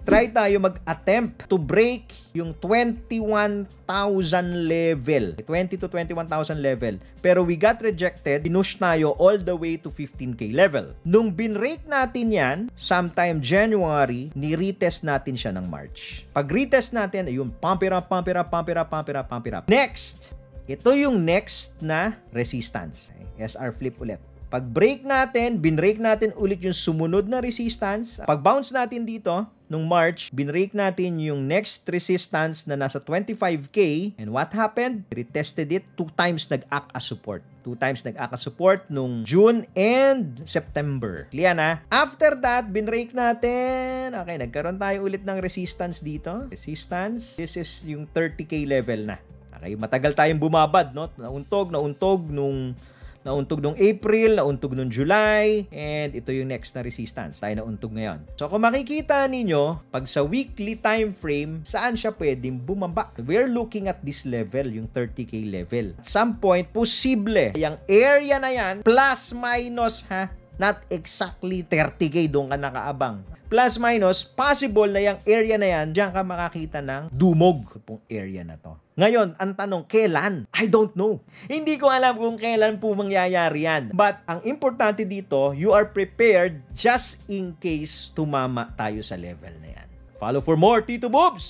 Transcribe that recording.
nag-try tayo mag-attempt to break yung 21,000 level. 20 to 21,000 level. Pero we got rejected. Pinush tayo all the way to 15K level. Nung binrake natin yan, sometime January, ni-retest natin siya ng March. Pag retest natin, ayun, pump it up, pump it up, pump it up, pump it up, pump it up. Next, ito yung next na resistance. SR flip ulit. Pag break natin, binrake natin ulit yung sumunod na resistance. Pag bounce natin dito, nung March, binrake natin yung next resistance na nasa 25K. And what happened? Retested it. 2 times nag-act as support. 2 times nag-act as support nung June and September. Clear na? After that, binrake natin. Okay, nagkaroon tayo ulit ng resistance dito. Resistance. This is yung 30K level na. Okay, matagal tayong bumabad, no? Nauntog nung April, nauntog nung July, and ito yung next na resistance. Tayo nauntog ngayon. So kung makikita ninyo, pag sa weekly time frame, saan siya pwedeng bumaba? We're looking at this level, yung 30K level. At some point, posible, yung area na yan, plus minus ha, not exactly 30K doon ka nakaabang. Plus minus, possible na yung area na yan, diyan ka makakita ng dumog pong area na to. Ngayon, ang tanong, kailan? I don't know. Hindi ko alam kung kailan po mangyayari yan. But, ang importante dito, you are prepared just in case tumama tayo sa level na yan. Follow for more, Tito Boobs!